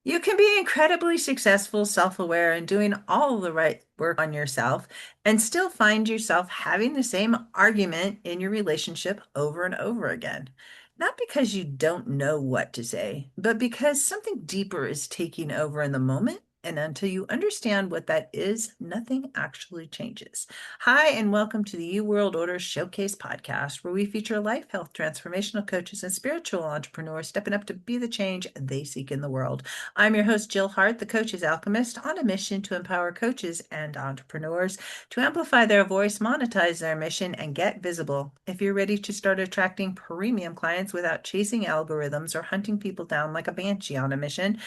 You can be incredibly successful, self-aware, and doing all the right work on yourself and still find yourself having the same argument in your relationship over and over again. Not because you don't know what to say, but because something deeper is taking over in the moment. And until you understand what that is, nothing actually changes. Hi, and welcome to the You World Order Showcase podcast, where we feature life, health, transformational coaches, and spiritual entrepreneurs stepping up to be the change they seek in the world. I'm your host, Jill Hart, the Coach's Alchemist, on a mission to empower coaches and entrepreneurs to amplify their voice, monetize their mission, and get visible. If you're ready to start attracting premium clients without chasing algorithms or hunting people down like a banshee on a mission,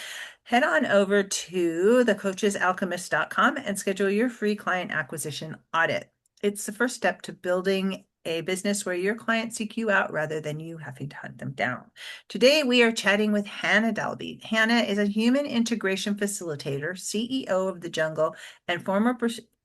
head on over to thecoachesalchemist.com and schedule your free client acquisition audit. It's the first step to building a business where your clients seek you out rather than you having to hunt them down. Today, we are chatting with Hannah Dalby. Hannah is a human integration facilitator, CEO of The Jungle, and former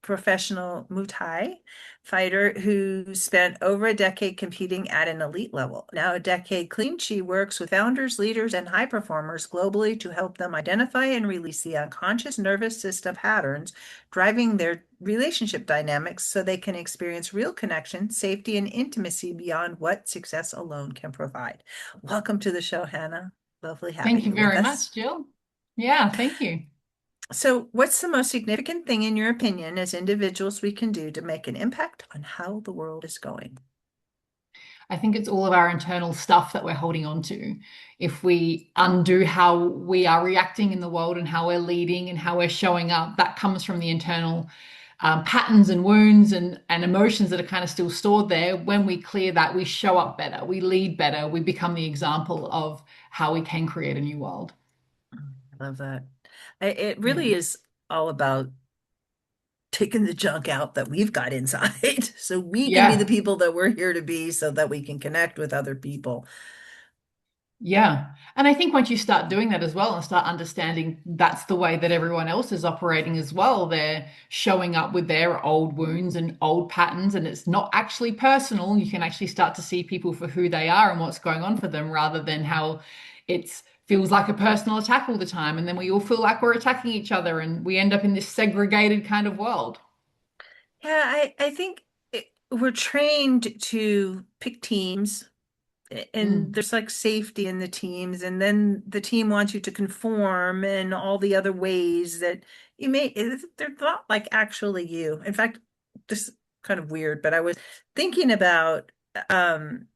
professional Muay Thai fighter who spent over a decade competing at an elite level. Now a decade clean, she works with founders, leaders, and high performers globally to help them identify and release the unconscious nervous system patterns driving their relationship dynamics so they can experience real connection, safety, and intimacy beyond what success alone can provide. Welcome to the show, Hannah. Lovely having Thank you you with very us. much, Jill. Yeah, thank you. So, what's the most significant thing, in your opinion, as individuals we can do to make an impact on how the world is going? I think it's all of our internal stuff that we're holding on to. If we undo how we are reacting in the world and how we're leading and how we're showing up, that comes from the internal patterns and wounds and emotions that are kind of still stored there. When we clear that, we show up better, we lead better, we become the example of how we can create a new world. I love that. It Yeah. really is all about taking the junk out that we've got inside so we can be the Yeah. people that we're here to be so that we can connect with other people. Yeah. And I think once you start doing that as well and start understanding that's the way that everyone else is operating as well, they're showing up with their old wounds and old patterns, and it's not actually personal. You can actually start to see people for who they are and what's going on for them rather than how it feels like a personal attack all the time. And then we all feel like we're attacking each other and we end up in this segregated kind of world. Yeah, I think we're trained to pick teams, and Mm. there's like safety in the teams, and then the team wants you to conform in all the other ways that you may, they're not like actually you. In fact, this is kind of weird, but I was thinking about um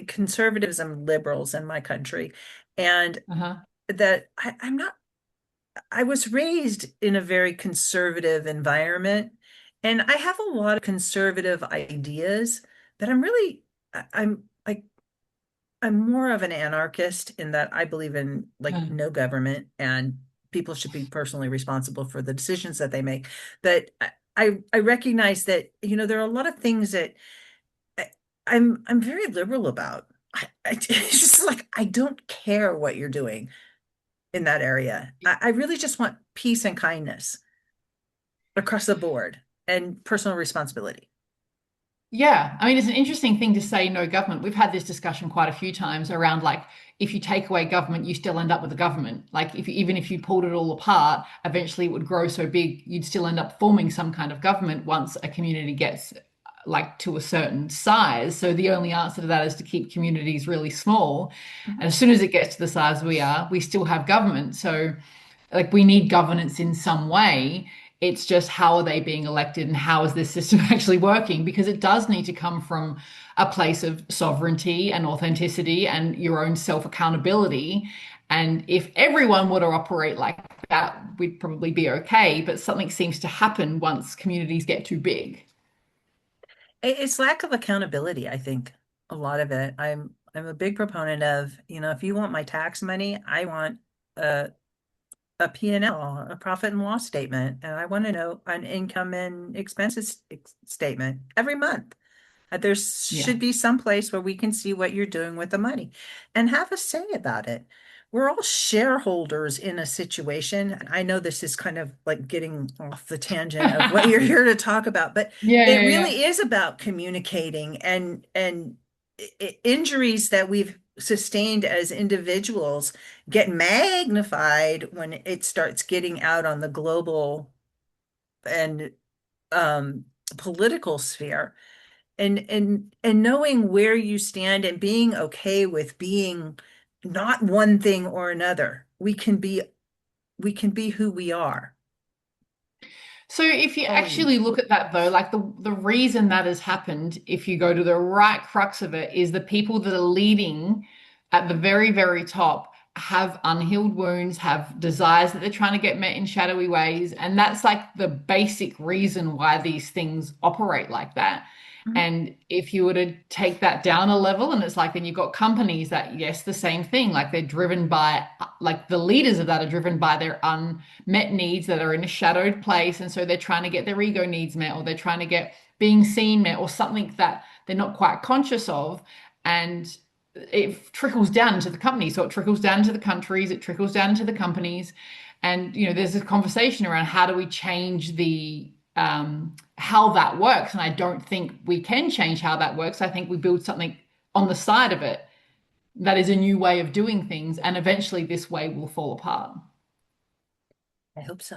conservatives and liberals in my country, and Uh-huh. that I'm not, I was raised in a very conservative environment, and I have a lot of conservative ideas that I'm really, I'm like, I'm more of an anarchist in that I believe in like Uh, no government and people should be personally responsible for the decisions that they make. But I recognize that, there are a lot of things that I, I'm very liberal about. It's just like I don't care what you're doing in that area. I really just want peace and kindness across the board and personal responsibility. Yeah, I mean, it's an interesting thing to say no government. We've had this discussion quite a few times around like if you take away government, you still end up with a government. Like if you, even if you pulled it all apart, eventually it would grow so big, you'd still end up forming some kind of government once a community gets like to a certain size. So the only answer to that is to keep communities really small. Mhm. And as soon as it gets to the size we are, we still have government. So like we need governance in some way. It's just how are they being elected and how is this system actually working? Because it does need to come from a place of sovereignty and authenticity and your own self accountability. And if everyone were to operate like that, we'd probably be okay. But something seems to happen once communities get too big. It's lack of accountability, I think, a lot of it. I'm a big proponent of, if you want my tax money, I want a P&L, a profit and loss statement, and I want to know an income and expenses statement every month. There Yeah. should be some place where we can see what you're doing with the money and have a say about it. We're all shareholders in a situation. And I know this is kind of like getting off the tangent of what you're here to talk about, but Yeah, it yeah, yeah. really is about communicating and injuries that we've sustained as individuals get magnified when it starts getting out on the global and um, political sphere. And knowing where you stand and being okay with being not one thing or another. We can be who we are. So if you Oh, actually look at that though, like the reason that has happened, if you go to the right crux of it, is the people that are leading at the very, very top have unhealed wounds, have desires that they're trying to get met in shadowy ways. And that's like the basic reason why these things operate like that. mhm. And if you were to take that down a level, and it's like, then you've got companies that, yes, the same thing, like they're driven by, like the leaders of that are driven by their met needs that are in a shadowed place. And so they're trying to get their ego needs met, or they're trying to get being seen met, or something that they're not quite conscious of. And it trickles down into the company. So it trickles down into the countries, it trickles down into the companies. And, there's this conversation around how do we change how that works. And I don't think we can change how that works. I think we build something on the side of it that is a new way of doing things. And eventually this way will fall apart. I hope so.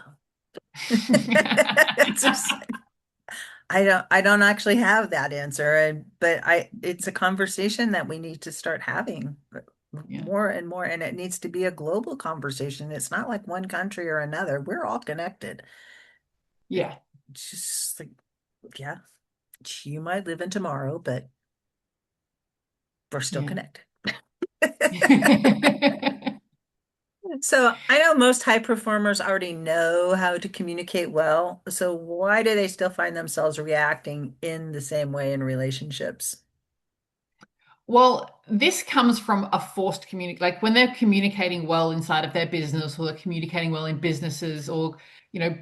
It's just, I don't actually have that answer, but it's a conversation that we need to start having Yeah. more and more, and it needs to be a global conversation. It's not like one country or another. We're all connected. It's Yeah. just like, yeah, you might live in tomorrow, but we're still Yeah. connected. So I know most high performers already know how to communicate well. So why do they still find themselves reacting in the same way in relationships? Well, this comes from a forced communicate, like when they're communicating well inside of their business, or they're communicating well in businesses, or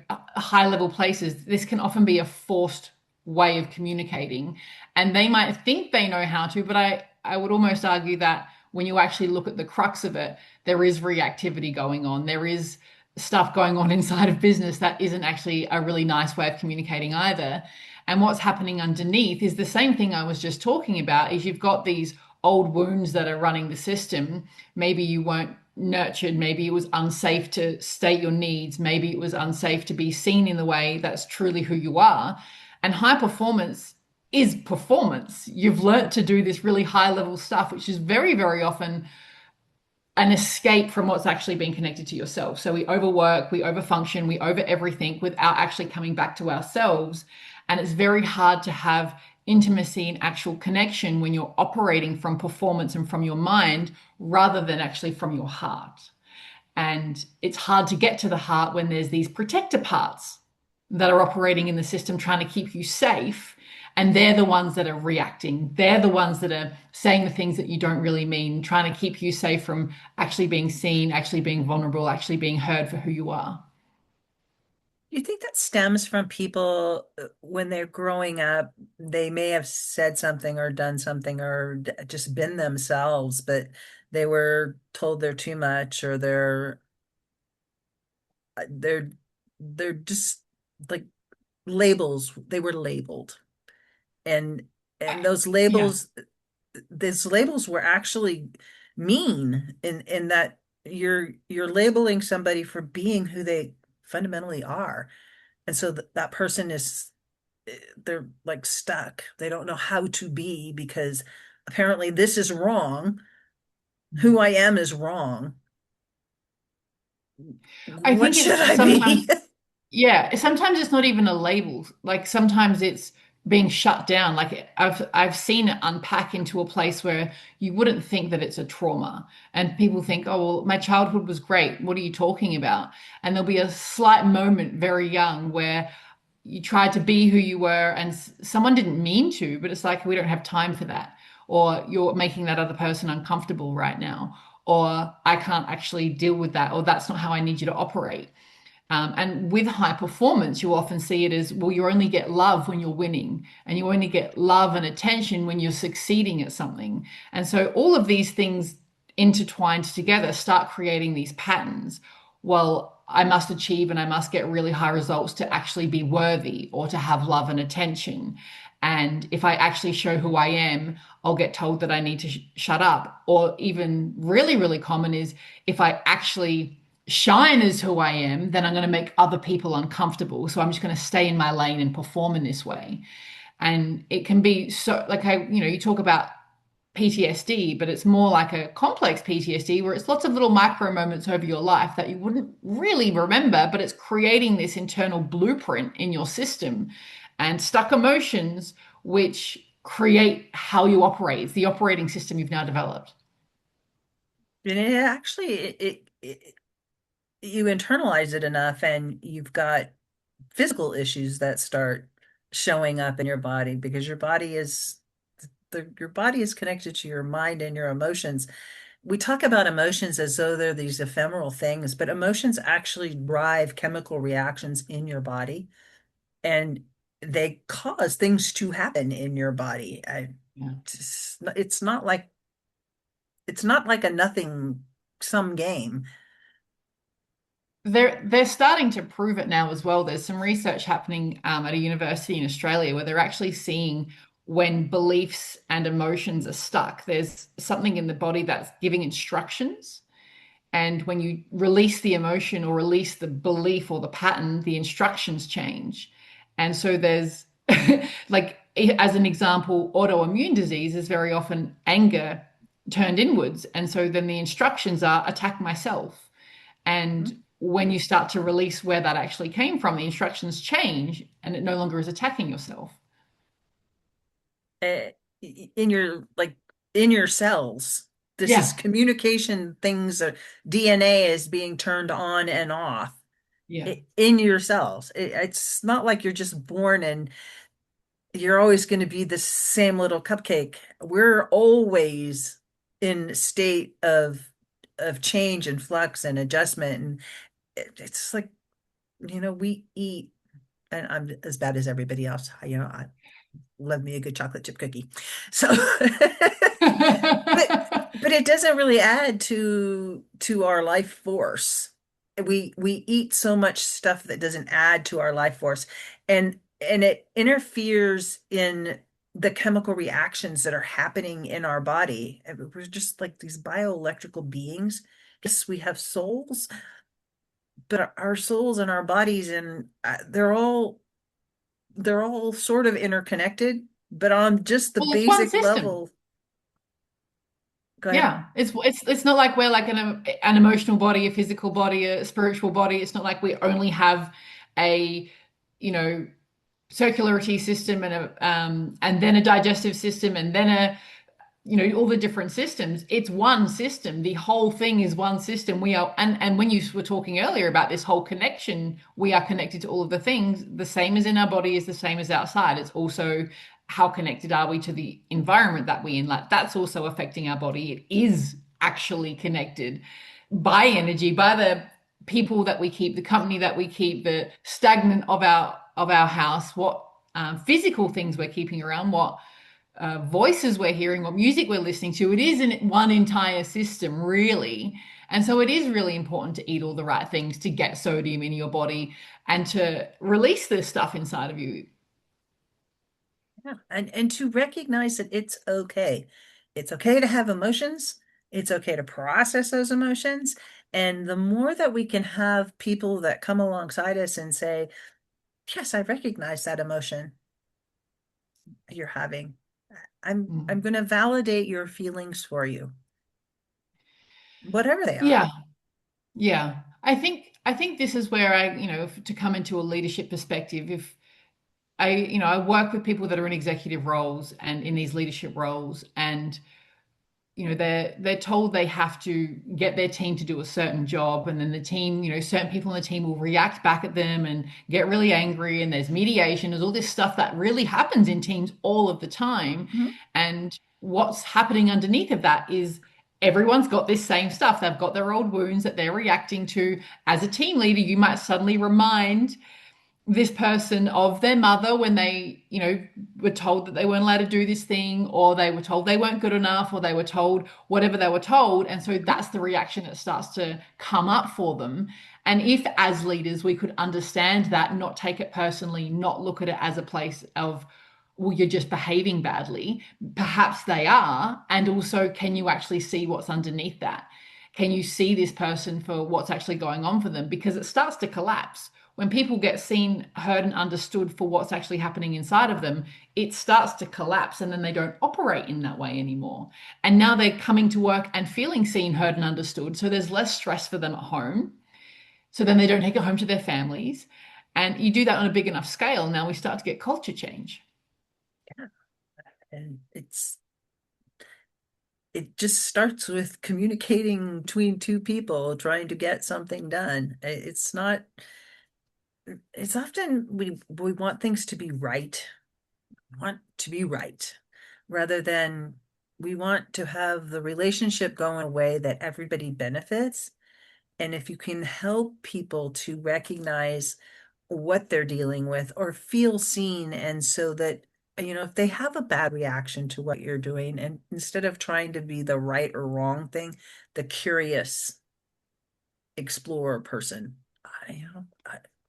high level places. This can often be a forced way of communicating, and they might think they know how to, but I would almost argue that when you actually look at the crux of it, there is reactivity going on. There is stuff going on inside of business that isn't actually a really nice way of communicating either. And what's happening underneath is the same thing I was just talking about, is you've got these old wounds that are running the system. Maybe you weren't nurtured, maybe it was unsafe to state your needs, maybe it was unsafe to be seen in the way that's truly who you are. And high performance is performance. You've learnt to do this really high level stuff, which is very, very often an escape from what's actually being connected to yourself. So we overwork, we overfunction, we over everything without actually coming back to ourselves. And it's very hard to have intimacy and actual connection when you're operating from performance and from your mind rather than actually from your heart. And it's hard to get to the heart when there's these protector parts that are operating in the system trying to keep you safe. And they're the ones that are reacting. They're the ones that are saying the things that you don't really mean, trying to keep you safe from actually being seen, actually being vulnerable, actually being heard for who you are. Do you think that stems from people when they're growing up, they may have said something or done something or just been themselves, but they were told they're too much or they're they're just like labels. They were labeled. And and Yeah. those labels were actually mean in that you're labeling somebody for being who they fundamentally are. And so that person is they're like stuck. They don't know how to be because apparently this is wrong. Who I am is wrong. I What think should it's I sometimes, be? yeah, sometimes it's not even a label. Like sometimes it's being shut down. Like I've seen it unpack into a place where you wouldn't think that it's a trauma. And people think, "Oh, well, my childhood was great. What are you talking about?" And there'll be a slight moment very young where you tried to be who you were and someone didn't mean to, but it's like we don't have time for that. Or you're making that other person uncomfortable right now. Or I can't actually deal with that. Or that's not how I need you to operate. And with high performance, you often see it as, well, you only get love when you're winning, and you only get love and attention when you're succeeding at something. And so all of these things intertwined together start creating these patterns. Well, I must achieve and I must get really high results to actually be worthy or to have love and attention. And if I actually show who I am, I'll get told that I need to shut up. Or even really, really common is if I actually shine as who I am, then I'm going to make other people uncomfortable. So I'm just going to stay in my lane and perform in this way. And it can be so, like, you talk about PTSD, but it's more like a complex PTSD where it's lots of little micro moments over your life that you wouldn't really remember, but it's creating this internal blueprint in your system and stuck emotions, which create how you operate. It's the operating system you've now developed. And it actually, you internalize it enough and you've got physical issues that start showing up in your body because your body is connected to your mind and your emotions. We talk about emotions as though they're these ephemeral things, but emotions actually drive chemical reactions in your body and they cause things to happen in your body. Yeah. It's not like a nothing sum game. They're starting to prove it now as well. There's some research happening at a university in Australia where they're actually seeing when beliefs and emotions are stuck, there's something in the body that's giving instructions. And when you release the emotion or release the belief or the pattern, the instructions change. And so there's like, as an example, autoimmune disease is very often anger turned inwards. And so then the instructions are attack myself. And when you start to release where that actually came from, the instructions change and it no longer is attacking yourself. uh, in your in your cells. This is Yeah. communication things DNA is being turned on and off Yeah. in your cells. It's not like you're just born and you're always going to be the same little cupcake. We're always in a state of change and flux and adjustment. And it's like, we eat, and I'm as bad as everybody else. I love me a good chocolate chip cookie. So, but but it doesn't really add to our life force. We eat so much stuff that doesn't add to our life force, and it interferes in the chemical reactions that are happening in our body. And we're just like these bioelectrical beings. Yes, we have souls, but our souls and our bodies and they're all sort of interconnected, but on just the Well, it's one basic system. level. Go ahead. Yeah, it's not like we're like an emotional body, a physical body, a spiritual body. It's not like we only have a, you know, circulatory system and then a digestive system and then a all the different systems. It's one system. The whole thing is one system. We are, and when you were talking earlier about this whole connection, we are connected to all of the things. The same as in our body is the same as outside. It's also how connected are we to the environment that we in. Like that's also affecting our body. It is actually connected by energy, by the people that we keep, the company that we keep, the stagnant of our house, what physical things we're keeping around, what voices we're hearing, what music we're listening to. It is in one entire system, really. And so it is really important to eat all the right things to get sodium in your body and to release this stuff inside of you. Yeah. And to recognize that it's okay. It's okay to have emotions. It's okay to process those emotions. And the more that we can have people that come alongside us and say, yes, I recognize that emotion you're having. I'm Mm. going to validate your feelings for you, whatever they are. Yeah, yeah. I think this is where to come into a leadership perspective, if I work with people that are in executive roles and in these leadership roles, and they're told they have to get their team to do a certain job, and then the team, certain people on the team will react back at them and get really angry, and there's mediation, there's all this stuff that really happens in teams all of the time. Mhm. And what's happening underneath of that is everyone's got this same stuff. They've got their old wounds that they're reacting to. As a team leader, you might suddenly remind this person of their mother when they, were told that they weren't allowed to do this thing, or they were told they weren't good enough, or they were told whatever they were told. And so that's the reaction that starts to come up for them. And if, as leaders, we could understand that, not take it personally, not look at it as a place of well, you're just behaving badly. Perhaps they are. And also, can you actually see what's underneath that? Can you see this person for what's actually going on for them? Because it starts to collapse. When people get seen, heard, and understood for what's actually happening inside of them, it starts to collapse and then they don't operate in that way anymore. And now they're coming to work and feeling seen, heard, and understood. So there's less stress for them at home. So then they don't take it home to their families. And you do that on a big enough scale, now we start to get culture change. And it just starts with communicating between two people trying to get something done. It's not, it's often we want things to be right, want to be right, rather than we want to have the relationship go in a way that everybody benefits. And if you can help people to recognize what they're dealing with or feel seen, and so that, if they have a bad reaction to what you're doing, and instead of trying to be the right or wrong thing, the curious explorer person, I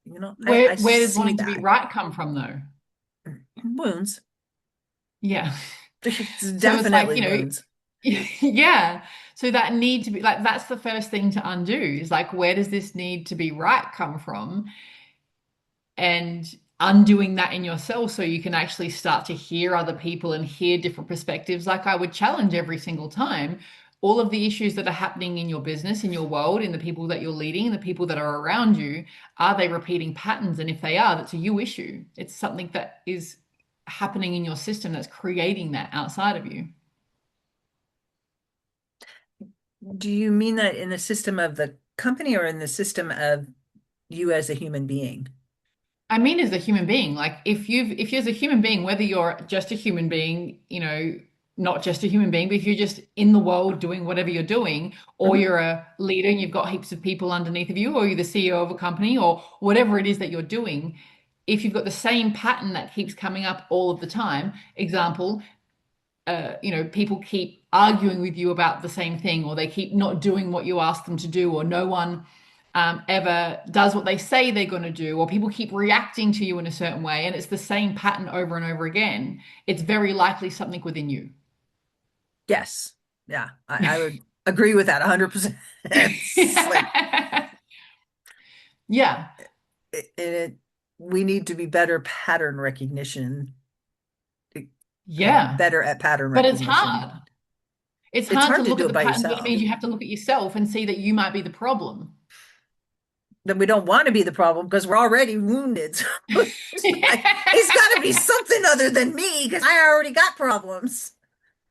Where does see wanting to be that. right come from, though? Wounds. Yeah. It's So it's like, definitely wounds. yeah. So that need to be like, that's the first thing to undo is like, where does this need to be right come from? And undoing that in yourself so you can actually start to hear other people and hear different perspectives. Like I would challenge every single time all of the issues that are happening in your business, in your world, in the people that you're leading, and the people that are around you, are they repeating patterns? And if they are, that's a you issue. It's something that is happening in your system that's creating that outside of you. Do you mean that in the system of the company or in the system of you as a human being? I mean, as a human being, like if you're as a human being, whether you're just a human being, not just a human being, but if you're just in the world doing whatever you're doing, or Mhm. you're a leader and you've got heaps of people underneath of you, or you're the CEO of a company, or whatever it is that you're doing, if you've got the same pattern that keeps coming up all of the time, example, people keep arguing with you about the same thing, or they keep not doing what you ask them to do, or no one ever does what they say they're going to do, or people keep reacting to you in a certain way, and it's the same pattern over and over again, it's very likely something within you. Yes. Yeah, I would agree with that 100%. It's like Yeah. it, we need to be better pattern recognition, Yeah. better at pattern But it's recognition. hard. It's It's hard to hard to look do at it the by pattern, but it means yourself. you have to look at yourself and see that you might be the problem. Then we don't want to be the problem because we're already wounded. So it's like, it's got to be something other than me because I already got problems.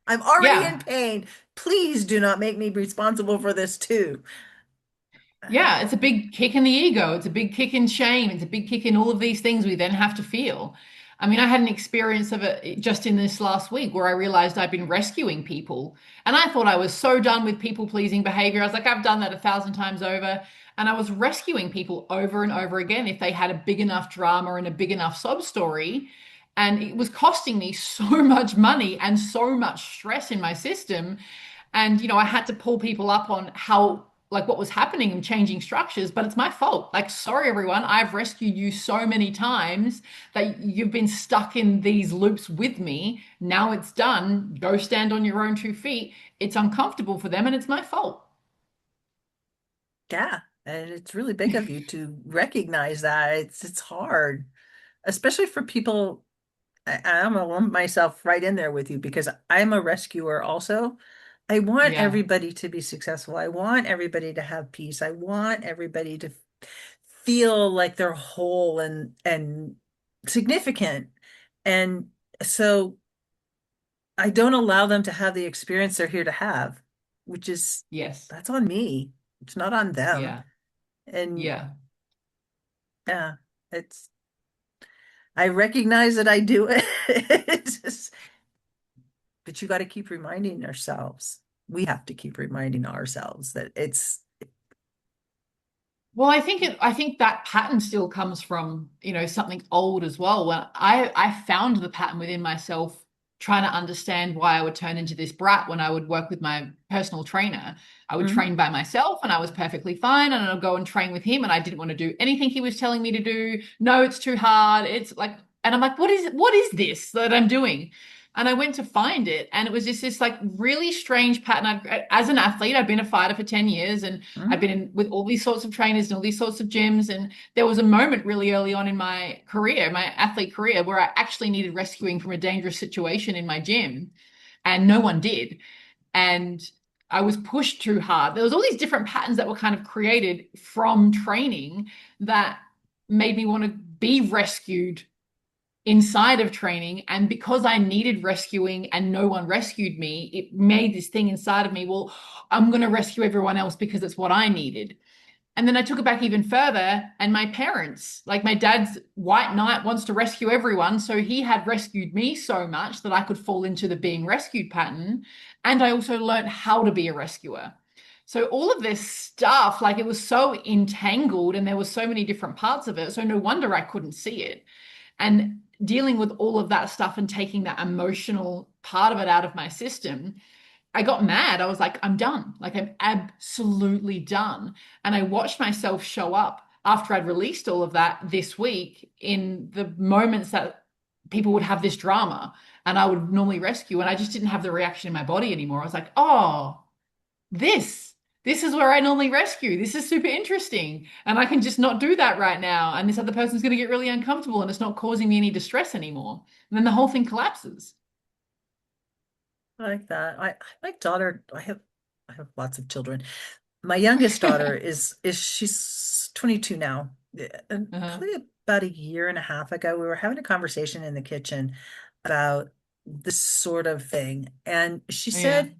I'm already in Yeah. pain. Please do not make me responsible for this too. Yeah, it's a big kick in the ego. It's a big kick in shame. It's a big kick in all of these things we then have to feel. I mean, I had an experience of it just in this last week where I realized I'd been rescuing people. And I thought I was so done with people pleasing behavior. I was like, I've done that 1,000 times over. And I was rescuing people over and over again if they had a big enough drama and a big enough sob story. And it was costing me so much money and so much stress in my system. And, I had to pull people up on how, like, what was happening and changing structures, but it's my fault. Like, sorry, everyone, I've rescued you so many times that you've been stuck in these loops with me. Now it's done. Go stand on your own 2 feet. It's uncomfortable for them and it's my fault. Yeah, and it's really big of you to recognize that. It's hard, especially for people. I'm gonna lump myself right in there with you because I'm a rescuer also. I want Yeah. everybody to be successful. I want everybody to have peace. I want everybody to feel like they're whole and significant. And so I don't allow them to have the experience they're here to have, which is Yes. that's on me. It's not on them. Yeah. And Yeah. yeah, it's I recognize that I do it. It's just, but you got to keep reminding ourselves. We have to keep reminding ourselves that it's Well, I think that pattern still comes from, something old as well. When I found the pattern within myself trying to understand why I would turn into this brat when I would work with my personal trainer. I would Mhm. train by myself and I was perfectly fine and I'd go and train with him and I didn't want to do anything he was telling me to do. No, it's too hard. It's like And I'm like, what is this that I'm doing? And I went to find it, and it was just this like really strange pattern. As an athlete, I've been a fighter for 10 years, and I've been Mhm. in with all these sorts of trainers and all these sorts of gyms. And there was a moment really early on in my career, my athlete career, where I actually needed rescuing from a dangerous situation in my gym, and no one did. And I was pushed too hard. There was all these different patterns that were kind of created from training that made me want to be rescued inside of training. And because I needed rescuing and no one rescued me, it made this thing inside of me, well, I'm going to rescue everyone else because it's what I needed. And then I took it back even further, and my parents, like my dad's white knight, wants to rescue everyone. So he had rescued me so much that I could fall into the being rescued pattern. And I also learned how to be a rescuer. So all of this stuff, like it was so entangled and there were so many different parts of it. So no wonder I couldn't see it. And dealing with all of that stuff and taking that emotional part of it out of my system, I got mad. I was like, I'm done. Like, I'm absolutely done. And I watched myself show up after I'd released all of that this week in the moments that people would have this drama and I would normally rescue. And I just didn't have the reaction in my body anymore. I was like, oh, this, this is where I normally rescue. This is super interesting. And I can just not do that right now. And this other person's going to get really uncomfortable and it's not causing me any distress anymore. And then the whole thing collapses. I like that. My daughter, I have lots of children. My youngest daughter is she's 22 now. And Uh-huh. probably about a year and a half ago, we were having a conversation in the kitchen about this sort of thing. And she Yeah. said,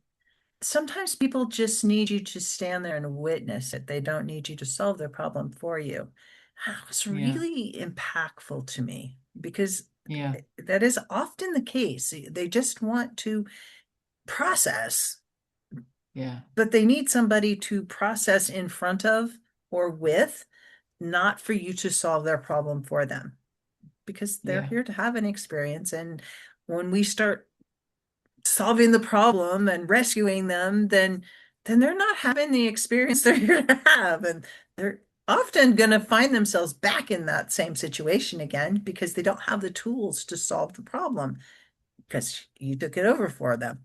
sometimes people just need you to stand there and witness it. They don't need you to solve their problem for you. That was Yeah. really impactful to me because Yeah. that is often the case. They just want to process, Yeah. but they need somebody to process in front of or with, not for you to solve their problem for them, because they're Yeah. here to have an experience. And when we start solving the problem and rescuing them, then they're not having the experience they're here to have. And they're often going to find themselves back in that same situation again because they don't have the tools to solve the problem because you took it over for them.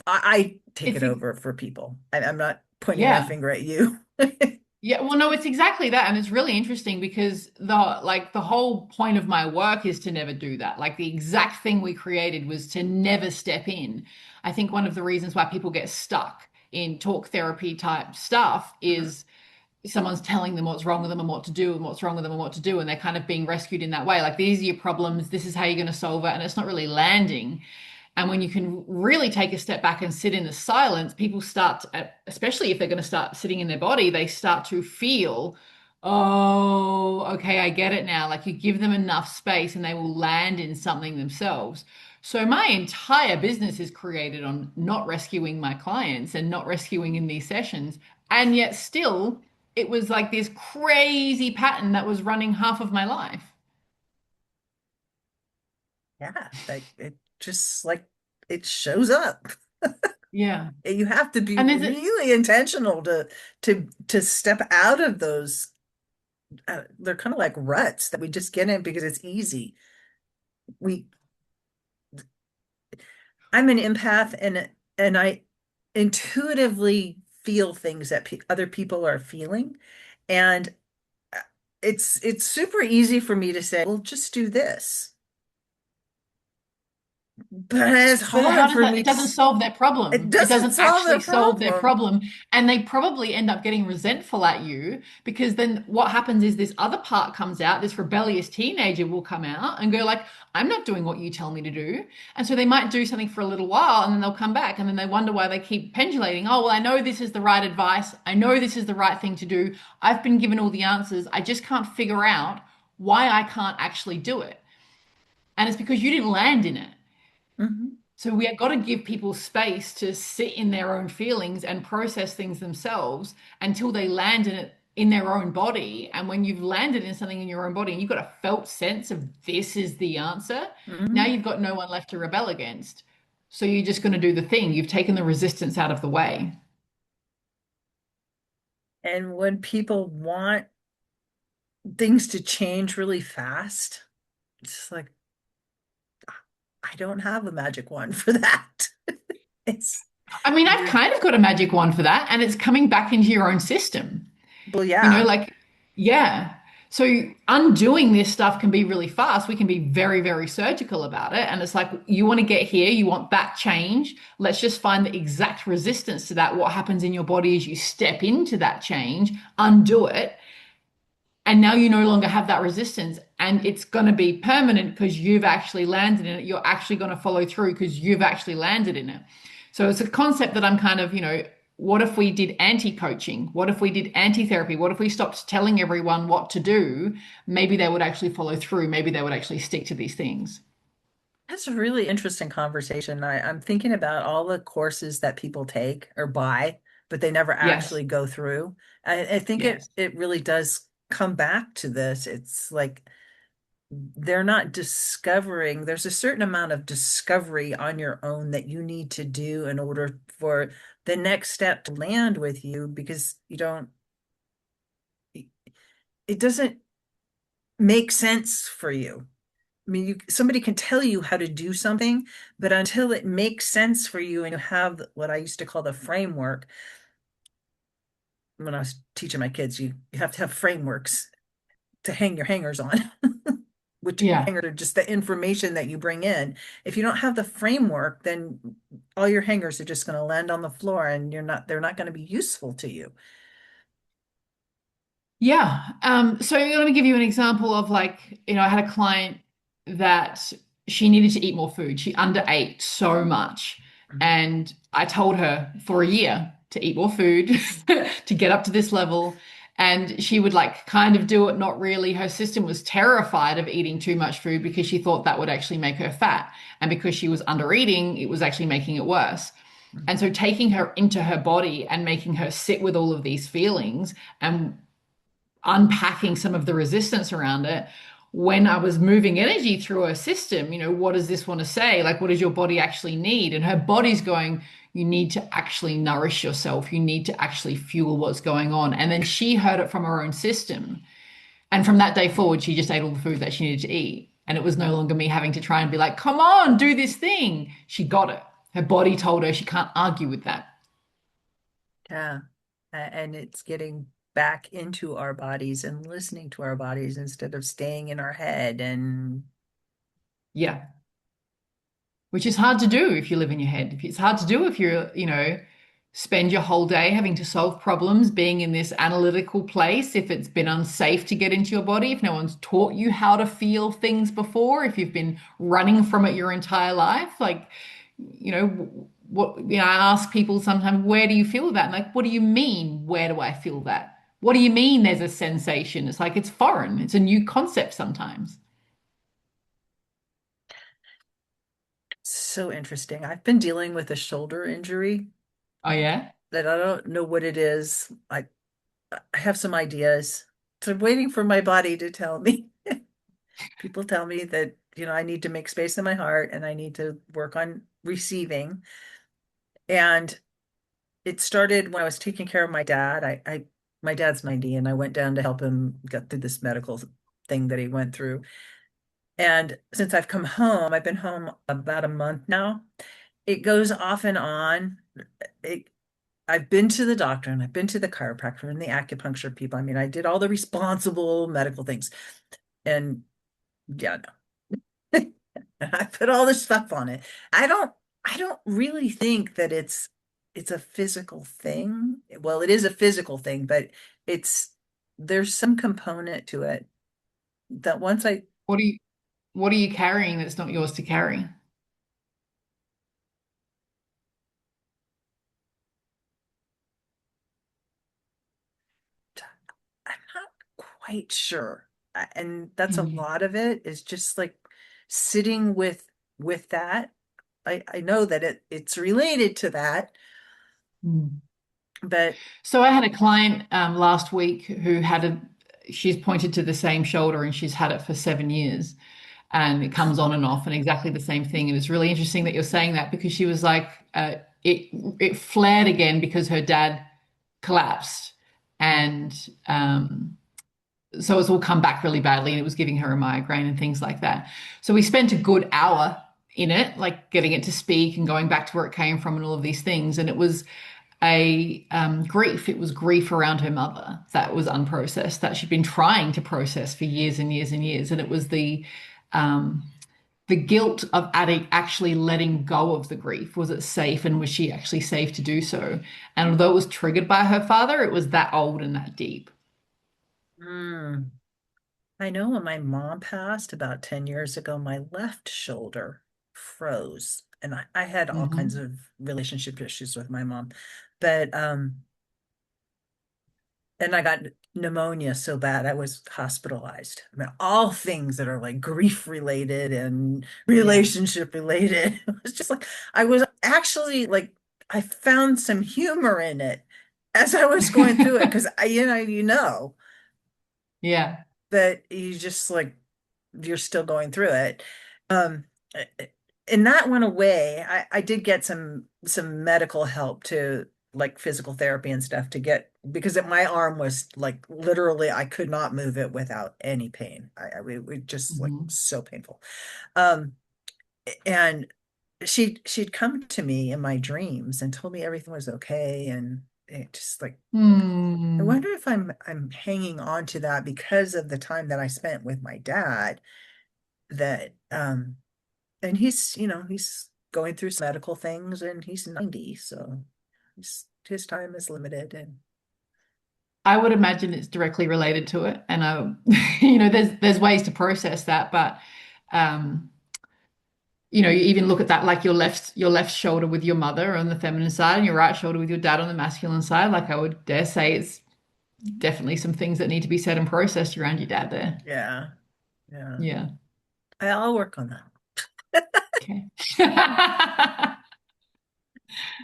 I take It's it over for people. I'm not pointing my yeah. finger at you. Yeah, well, no, it's exactly that. And it's really interesting because the whole point of my work is to never do that. Like the exact thing we created was to never step in. I think one of the reasons why people get stuck in talk therapy type stuff Mhm. is someone's telling them what's wrong with them and what to do and what's wrong with them and what to do. And they're kind of being rescued in that way. Like these are your problems. This is how you're going to solve it. And it's not really landing. And when you can really take a step back and sit in the silence, people start, especially if they're going to start sitting in their body, they start to feel, oh, okay, I get it now. Like you give them enough space and they will land in something themselves. So my entire business is created on not rescuing my clients and not rescuing in these sessions. And yet still, it was like this crazy pattern that was running half of my life. Yeah, like it just like it shows up. Yeah. You have to be And is it really intentional to step out of those. They're kind of like ruts that we just get in because it's easy. We I'm an empath, and I intuitively feel things that other people are feeling, and uh, it's super easy for me to say, well, just do this, but it's But how hard does for that? me It to doesn't solve their it problem. It doesn't doesn't solve their actually solve their problem. problem. And they probably end up getting resentful at you because then what happens is this other part comes out, this rebellious teenager will come out and go like, I'm not doing what you tell me to do. And so they might do something for a little while and then they'll come back and then they wonder why they keep pendulating. Oh, well, I know this is the right advice. I know this is the right thing to do. I've been given all the answers. I just can't figure out why I can't actually do it. And it's because you didn't land in it. Mhm. So we have got to give people space to sit in their own feelings and process things themselves until they land in it in their own body. And when you've landed in something in your own body and you've got a felt sense of this is the answer, now Mhm. you've got no one left to rebel against. So you're just going to do the thing. You've taken the resistance out of the way. And when people want things to change really fast, It's like I don't have a magic wand for that. It's I mean, I've you're kind of got a magic wand for that, and it's coming back into your own system. well, You know, yeah. like, yeah. So undoing this stuff can be really fast. We can be very, very surgical about it. And it's like, you want to get here, you want that change. Let's just find the exact resistance to that. What happens in your body as you step into that change, undo it. And now you no longer have that resistance. And it's going to be permanent because you've actually landed in it. You're actually going to follow through because you've actually landed in it. So it's a concept that I'm kind of, what if we did anti-coaching? What if we did anti-therapy? What if we stopped telling everyone what to do? Maybe they would actually follow through. Maybe they would actually stick to these things. That's a really interesting conversation. I'm thinking about all the courses that people take or buy, but they never Yes. actually go through. I think it Yes. it really does come back to this. It's like they're not discovering, there's a certain amount of discovery on your own that you need to do in order for the next step to land with you because you don't, it doesn't make sense for you. I mean, somebody can tell you how to do something, but until it makes sense for you and you have what I used to call the framework when I was teaching my kids, you have to have frameworks to hang your hangers on, which Yeah. hangers are just the information that you bring in. If you don't have the framework, then all your hangers are just going to land on the floor and they're not going to be useful to you. Yeah. So let me give you an example of like, I had a client that she needed to eat more food. She underate so much. Mhm. And I told her for a year to eat more food, to get up to this level. And she would like kind of do it, not really. Her system was terrified of eating too much food because she thought that would actually make her fat. And because she was under eating, it was actually making it worse. And so taking her into her body and making her sit with all of these feelings and unpacking some of the resistance around it when I was moving energy through her system. What does this want to say? Like, what does your body actually need? And her body's going, you need to actually nourish yourself. You need to actually fuel what's going on. And then she heard it from her own system. And from that day forward, she just ate all the food that she needed to eat. And it was no longer me having to try and be like, come on, do this thing. She got it. Her body told her she can't argue with that. Yeah. And it's getting back into our bodies and listening to our bodies instead of staying in our head and Yeah. Which is hard to do if you live in your head. It's hard to do if you're, spend your whole day having to solve problems, being in this analytical place, if it's been unsafe to get into your body, if no one's taught you how to feel things before, if you've been running from it your entire life. Like, I ask people sometimes, where do you feel that? And like, what do you mean? Where do I feel that? What do you mean there's a sensation? It's like it's foreign. It's a new concept sometimes. so interesting. I've been dealing with a shoulder injury Oh yeah? that I don't know what it is. I have some ideas. So I'm waiting for my body to tell me. People tell me that, I need to make space in my heart and I need to work on receiving. And it started when I was taking care of my dad. My dad's 90 and I went down to help him get through this medical thing that he went through. And since I've come home, I've been home about a month now. It goes off and on. It, I've been to the doctor and I've been to the chiropractor and the acupuncture people. I mean, I did all the responsible medical things. And yeah, no. I put all this stuff on it. I don't I don't really think that it's a physical thing. Well, it is a physical thing, but it's there's some component to it that once I What do you What are you carrying that's not yours to carry? I'm not quite sure. And that's a Mm. lot of it is just like sitting with that. I know that it's related to that, Mm. but So I had a client last week who she's pointed to the same shoulder and she's had it for 7 years and it comes on and off and exactly the same thing. And it's really interesting that you're saying that because she was like, it flared again because her dad collapsed and so it's all come back really badly and it was giving her a migraine and things like that. So we spent a good hour in it, like getting it to speak and going back to where it came from and all of these things. And it was a grief. It was grief around her mother that was unprocessed, that she'd been trying to process for years and years and years. And it was um, the guilt of actually letting go of the grief. Was it safe, and was she actually safe to do so? And although it was triggered by her father, it was that old and that deep. Mm. I know when my mom passed about 10 years ago, my left shoulder froze. And I had all kinds Hmm. of relationship issues with my mom. But and I got pneumonia so bad I was hospitalized. I mean, all things that are like grief related and Yeah. relationship related. It was just like I was actually like I found some humor in it as I was going through it because I Yeah. that you just like you're still going through it. Um, and that went away. I did get some medical help to like physical therapy and stuff to get because my arm was like literally I could not move it without any pain. It just like Hmm. so painful. Um, and she'd come to me in my dreams and told me everything was okay, and it just like I Hmm. wonder if I'm hanging on to that because of the time that I spent with my dad that and he's going through some medical things and he's 90, so his time is limited and I would imagine it's directly related to it, and there's ways to process that, but um, you even look at that like your left shoulder with your mother on the feminine side, and your right shoulder with your dad on the masculine side. Like I would dare say, it's definitely some things that need to be said and processed around your dad there. yeah, yeah. Yeah. I'll work on that. Okay.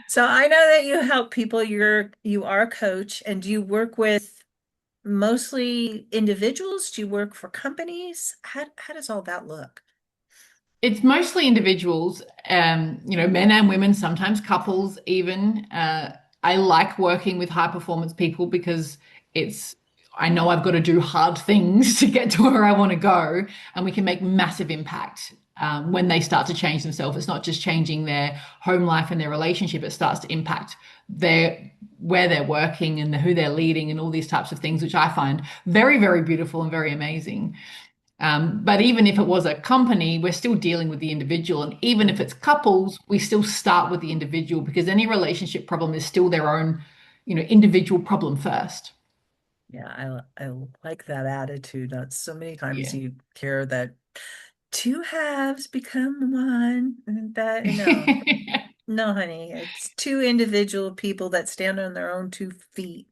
So I know that you help people. You are a coach, and do you work with mostly individuals? Do you work for companies? How does all that look? It's mostly individuals, men and women, sometimes couples even. I like working with high performance people because I know I've got to do hard things to get to where I want to go, and we can make massive impact when they start to change themselves. It's not just changing their home life and their relationship, it starts to impact where they're working and who they're leading and all these types of things, which I find very, very beautiful and very amazing. But even if it was a company, we're still dealing with the individual. And even if Mhm. it's couples, we still start with the individual because any relationship problem is still their own, individual problem first. Yeah, I like that attitude. So many times Yeah. you hear that two halves become one, and that no, honey, it's two individual people that stand on their own 2 feet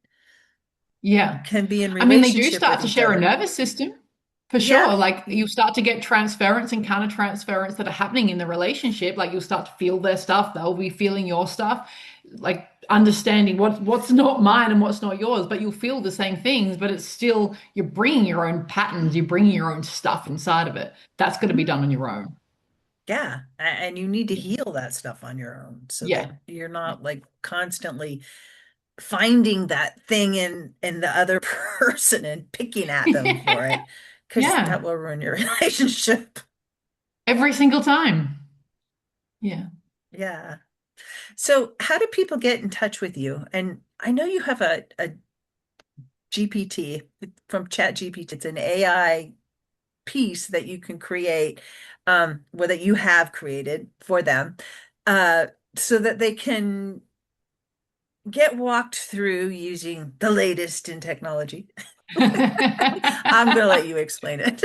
Yeah. can be in I mean, they do relationship start with to each share a other. nervous system for Yeah, sure. Like you start to get transference and counter transference that are happening in the relationship. Like you'll start to feel their stuff, they'll be feeling your stuff, like understanding what's not mine and what's not yours. But you'll feel the same things, but it's still you're bringing your own patterns, you're bringing your own stuff inside of it. That's going to be mhm, done on your own. yeah, and you need to Yeah. heal that stuff on your own so that Yeah. you're not like constantly finding that thing in the other person and picking at them for it, because that Yeah. will ruin your relationship. Every single time. Yeah. Yeah. So, how do people get in touch with you? And I know you have a GPT from Chat GPT. It's an AI piece that you can create, well, that you have created for them, uh, so that they can get walked through using the latest in technology. I'm gonna let you explain it.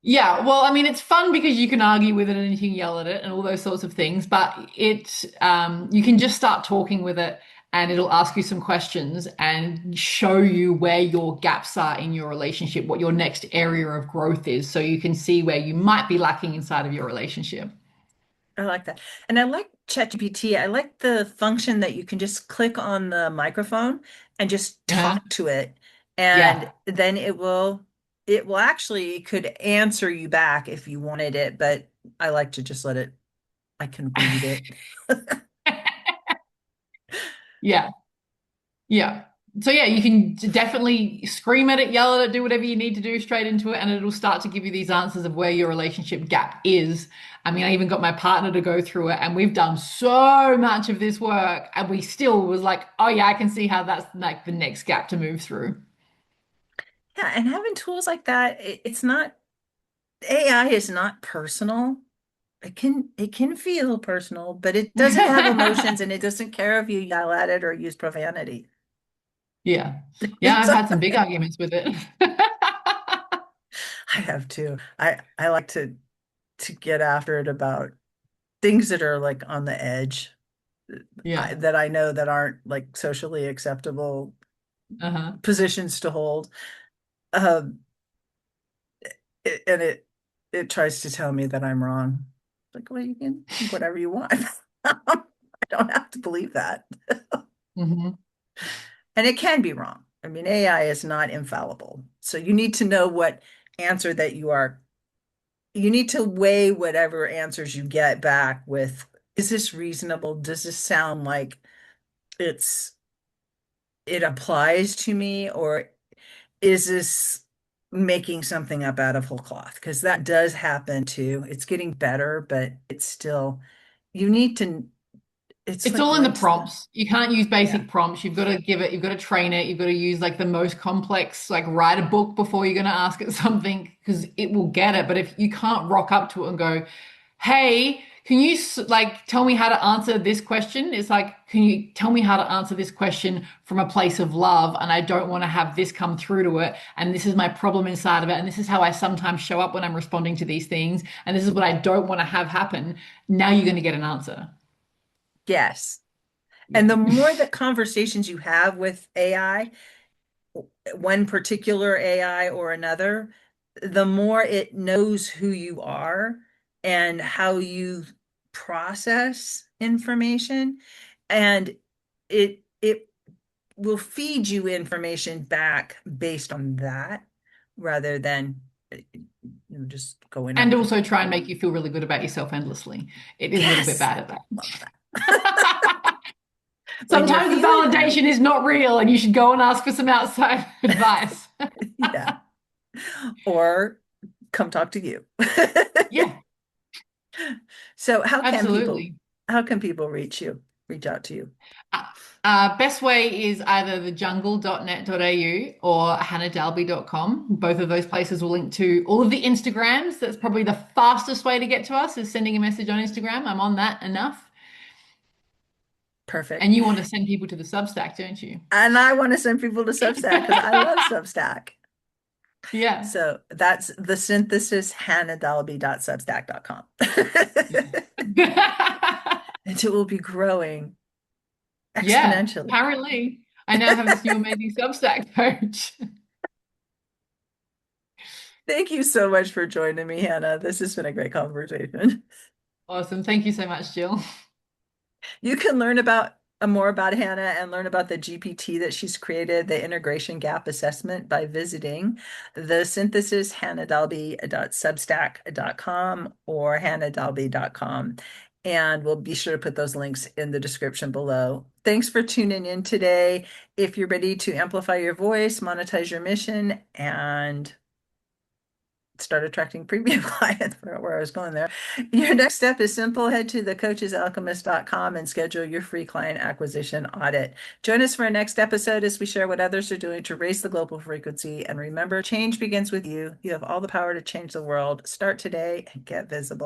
Yeah, well, I mean, it's fun because you can argue with it and you can yell at it and all those sorts of things, but you can just start talking with it and it'll ask you some questions and show you where your gaps are in your relationship, what your next area of growth is, so you can see where you might be lacking inside of your relationship. I like that. And I like ChatGPT. I like the function that you can just click on the microphone and just Uh-huh. talk to it. And Yeah. then it will actually it could answer you back if you wanted it, but I like to just let it, I can read it. Yeah. Yeah. So yeah, you can definitely scream at it, yell at it, do whatever you need to do straight into it, and it'll start to give you these answers of where your relationship gap is. I mean, I even got my partner to go through it, and we've done so much of this work, and we still was like, oh yeah, I can see how that's like the next gap to move through. Yeah, and having tools like that, it's not AI is not personal. It can feel personal, but it doesn't have emotions and it doesn't care if you yell at it or use profanity. Yeah. Yeah, It's I've had some big arguments with it. I have too. I like to get after it about things that are like on the edge, Yeah. that I know that aren't like socially acceptable Uh-huh. positions to hold. Um, and it tries to tell me that I'm wrong. Like, well, you can think whatever you want. I don't have to believe that. Hmm. And it can be wrong. I mean, AI is not infallible. So you need to know what answer that you need to weigh whatever answers you get back with, is this reasonable? Does this sound like it's it applies to me, or is this making something up out of whole cloth? Because that does happen too. It's getting better, but it's still, you need to, it's It's like all in the rinsed. prompts. You can't use Yeah. basic prompts. You've got to give it, you've got to train it. You've got to use like the most complex, like write a book before you're going to ask it something because it will get it. But if you can't rock up to it and go, hey, can you like tell me how to answer this question? It's like, can you tell me how to answer this question from a place of love? And I don't want to have this come through to it. And this is my problem inside of it. And this is how I sometimes show up when I'm responding to these things. And this is what I don't want to have happen. Now you're going to get an answer. Yes. And Yeah. the more that conversations you have with AI, one particular AI or another, the more it knows who you are and how you process information. And it will feed you information back based on that rather than just going And on with also try and make you feel really good about yourself endlessly. It is a little bit yes, bad at love that. that. When you're Sometimes the feeling that. validation is not real and you should go and ask for some outside advice. Yeah. Or come talk to you. Yeah, So absolutely. how can people reach out to you? Uh, best way is either thejungle.net.au or hannahDalby.com. Both of those places will link to all of the Instagrams. That's probably the fastest way to get to us is sending a message on Instagram. I'm on that enough. Perfect. And you want to send people to the Substack, don't you? And I want to send people to Substack because I love Substack. Yeah. So that's the synthesis hannahdallaby.substack.com. Yeah. And it will be growing Yeah, exponentially. apparently. I now have this new amazing Substack coach. Thank you so much for joining me, Hannah. This has been a great conversation. Awesome. Thank you so much, Jill. You can learn about more about Hannah and learn about the GPT that she's created, the integration gap assessment, by visiting the synthesis hannahdalby.substack.com or hannahdalby.com. And we'll be sure to put those links in the description below. Thanks for tuning in today. If you're ready to amplify your voice, monetize your mission, and start attracting premium clients, where I was going there. Your next step is simple. Head to thecoachesalchemist.com and schedule your free client acquisition audit. Join us for our next episode as we share what others are doing to raise the global frequency. And remember, change begins with you. You have all the power to change the world. Start today and get visible.